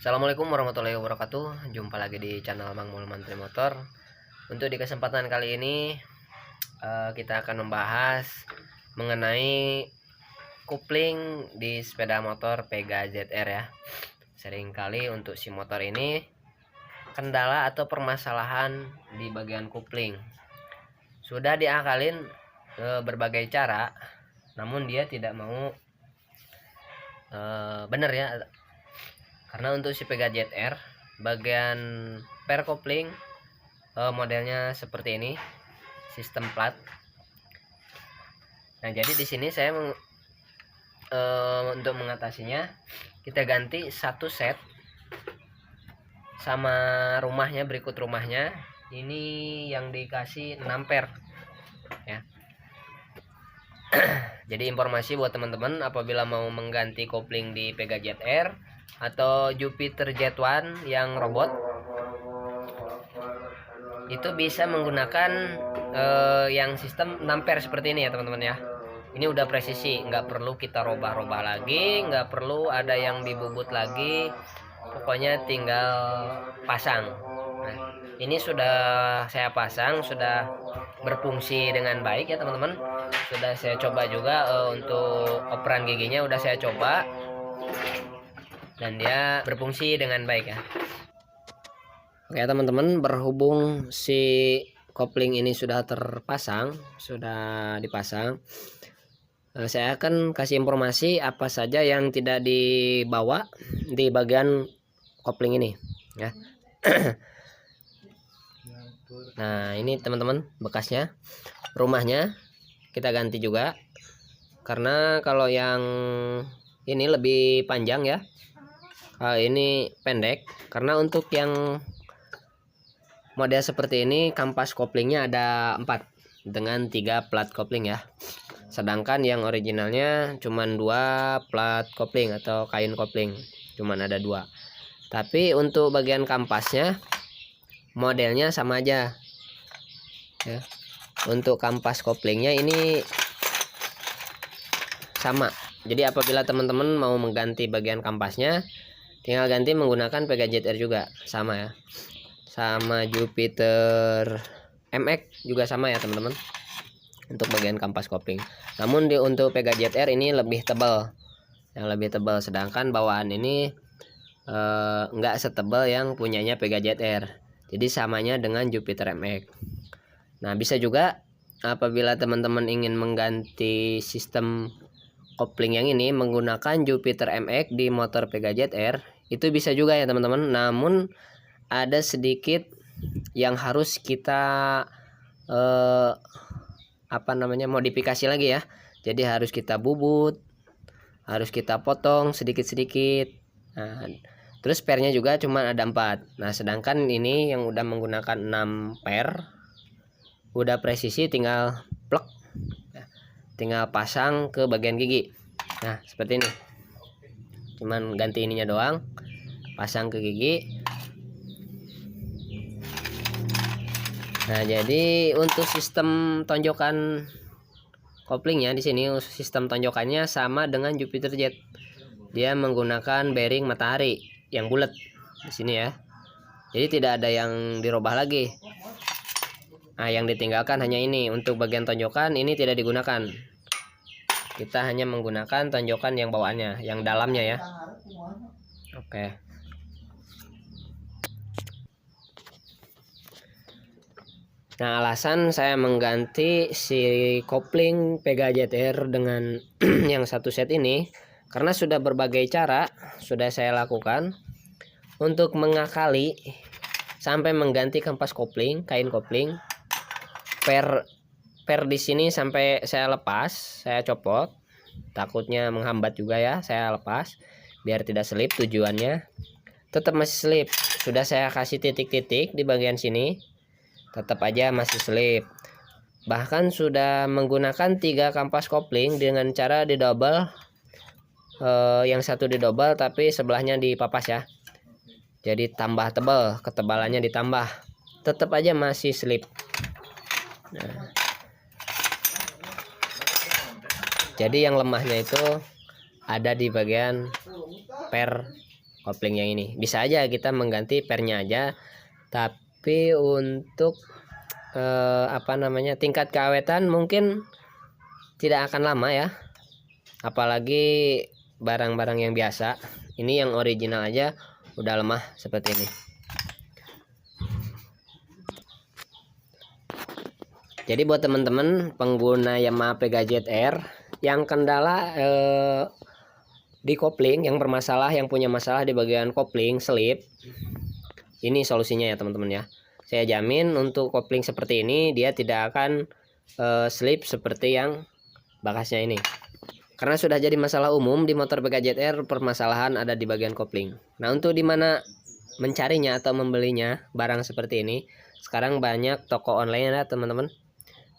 Assalamualaikum warahmatullahi wabarakatuh. Jumpa lagi di channel Mang Mul Mantri Motor. Untuk di kesempatan kali ini kita akan membahas mengenai kopling di sepeda motor Pega ZR ya. Seringkali untuk si motor ini kendala atau permasalahan di bagian kopling. Sudah diakalin berbagai cara, namun dia tidak mau bener ya. Karena untuk si Pega ZR bagian per kopling modelnya seperti ini, sistem plat. Nah, jadi di sini saya untuk mengatasinya kita ganti satu set sama rumahnya, berikut rumahnya. Ini yang dikasih 6 ampere ya. Jadi informasi buat teman-teman, apabila mau mengganti kopling di Pega ZR atau Jupiter Z1 yang robot, itu bisa menggunakan yang sistem 6 ampere seperti ini ya teman-teman ya. Ini udah presisi, nggak perlu kita robah-robah lagi, nggak perlu ada yang dibubut lagi, pokoknya tinggal pasang. Nah, ini sudah saya pasang, sudah berfungsi dengan baik ya teman-teman. Sudah saya coba juga untuk operan giginya udah saya coba, dan dia berfungsi dengan baik ya. Oke teman-teman, berhubung si kopling ini sudah terpasang, sudah dipasang, saya akan kasih informasi apa saja yang tidak dibawa di bagian kopling ini ya. Nah, ini teman-teman bekasnya, rumahnya kita ganti juga, karena kalau yang ini lebih panjang ya, ini pendek. Karena untuk yang model seperti ini kampas koplingnya ada 4 dengan 3 plat kopling ya, sedangkan yang originalnya cuman 2 plat kopling atau kain kopling, cuman ada 2. Tapi untuk bagian kampasnya modelnya sama aja ya. Untuk kampas koplingnya ini sama. Jadi apabila teman-teman mau mengganti bagian kampasnya, tinggal ganti menggunakan Pega ZR juga sama ya, sama Jupiter MX juga sama ya teman-teman untuk bagian kampas kopling. Namun untuk Pega ZR ini lebih tebal, yang lebih tebal, sedangkan bawaan ini enggak setebal yang punyanya Pega ZR. Jadi samanya dengan Jupiter MX. Nah, bisa juga apabila teman-teman ingin mengganti sistem kopling yang ini menggunakan Jupiter MX di motor Pega ZR, itu bisa juga ya teman-teman. Namun ada sedikit yang harus kita modifikasi lagi ya. Jadi harus kita bubut, harus kita potong sedikit-sedikit. Nah, terus pernya juga cuma ada 4. Nah, sedangkan ini yang udah menggunakan 6 per, udah presisi, tinggal plek, tinggal pasang ke bagian gigi. Nah, seperti ini, cuman ganti ininya doang, pasang ke gigi. Nah, jadi untuk sistem tonjokan koplingnya di sini, sistem tonjokannya sama dengan Jupiter Z. Dia menggunakan bearing matahari yang bulat di sini ya. Jadi tidak ada yang dirubah lagi. Nah, yang ditinggalkan hanya ini. Untuk bagian tonjokan ini tidak digunakan. Kita hanya menggunakan tonjokan yang bawaannya, yang dalamnya ya. Oke. Nah, alasan saya mengganti si kopling Pega ZR dengan yang satu set ini, karena sudah berbagai cara sudah saya lakukan untuk mengakali sampai mengganti kampas kopling, kain kopling, per di sini sampai saya lepas, saya copot, takutnya menghambat juga ya, saya lepas biar tidak selip. Tujuannya tetap masih selip, sudah saya kasih titik-titik di bagian sini, tetap aja masih selip. Bahkan sudah menggunakan 3 kampas kopling dengan cara didouble, yang satu didouble tapi sebelahnya dipapas ya, jadi tambah tebal, ketebalannya ditambah, tetap aja masih slip. Nah, jadi yang lemahnya itu ada di bagian per kopling yang ini. Bisa aja kita mengganti pernya aja, tapi untuk tingkat keawetan mungkin tidak akan lama ya, apalagi barang-barang yang biasa. Ini yang original aja udah lemah seperti ini. Jadi buat teman-teman pengguna Yamaha Pega ZR yang kendala di kopling, yang bermasalah, yang punya masalah di bagian kopling selip, ini solusinya ya teman-teman ya. Saya jamin untuk kopling seperti ini dia tidak akan selip seperti yang bekasnya ini. Karena sudah jadi masalah umum di motor Pega ZR, permasalahan ada di bagian kopling. Nah, untuk dimana mencarinya atau membelinya barang seperti ini, sekarang banyak toko online ya teman-teman.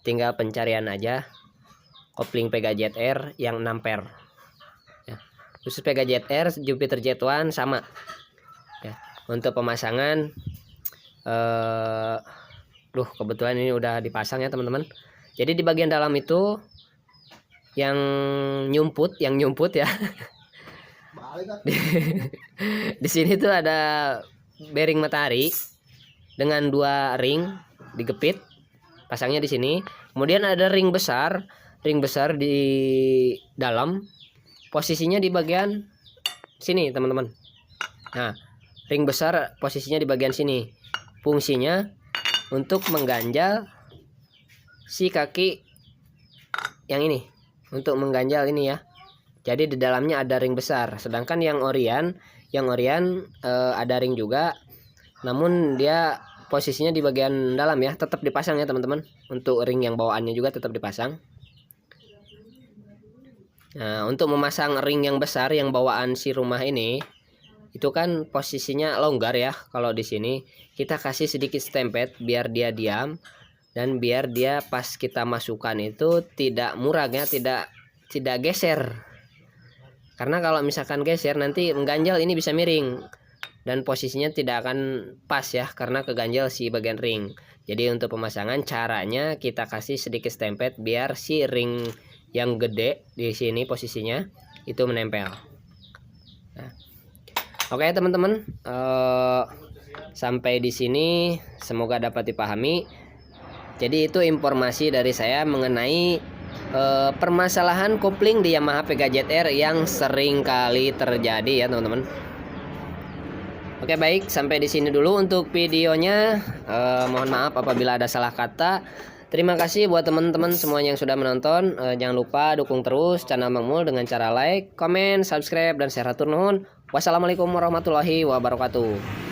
Tinggal pencarian aja kopling Pega ZR yang 6 per ya. Khusus Pega ZR, Jupiter Z1 sama ya. Untuk pemasangan kebetulan ini udah dipasang ya teman-teman. Jadi di bagian dalam itu yang nyumput ya. Di sini tuh ada bearing matahari dengan 2 ring digepit, pasangnya di sini. Kemudian ada ring besar di dalam, posisinya di bagian sini teman-teman. Nah, ring besar posisinya di bagian sini, fungsinya untuk mengganjal si kaki yang ini, untuk mengganjal ini ya. Jadi di dalamnya ada ring besar, sedangkan yang Orion ada ring juga, namun dia posisinya di bagian dalam ya, tetap dipasang ya teman-teman. Untuk ring yang bawaannya juga tetap dipasang. Nah, untuk memasang ring yang besar yang bawaan si rumah ini, itu kan posisinya longgar ya. Kalau di sini kita kasih sedikit stempet biar dia diam, dan biar dia pas kita masukkan itu tidak murag ya, tidak geser. Karena kalau misalkan geser nanti mengganjal, ini bisa miring dan posisinya tidak akan pas ya, karena keganjal si bagian ring. Jadi untuk pemasangan caranya kita kasih sedikit stempet biar si ring yang gede di sini posisinya itu menempel. Nah, oke teman-teman, sampai di sini semoga dapat dipahami. Jadi itu informasi dari saya mengenai permasalahan kopling di Yamaha Pega ZR yang sering kali terjadi ya teman-teman. Oke, baik, sampai di sini dulu untuk videonya. Mohon maaf apabila ada salah kata. Terima kasih buat teman-teman semuanya yang sudah menonton. Jangan lupa dukung terus channel Mang Mul dengan cara like, komen, subscribe, dan share. Hatur nuhun. Wassalamualaikum warahmatullahi wabarakatuh.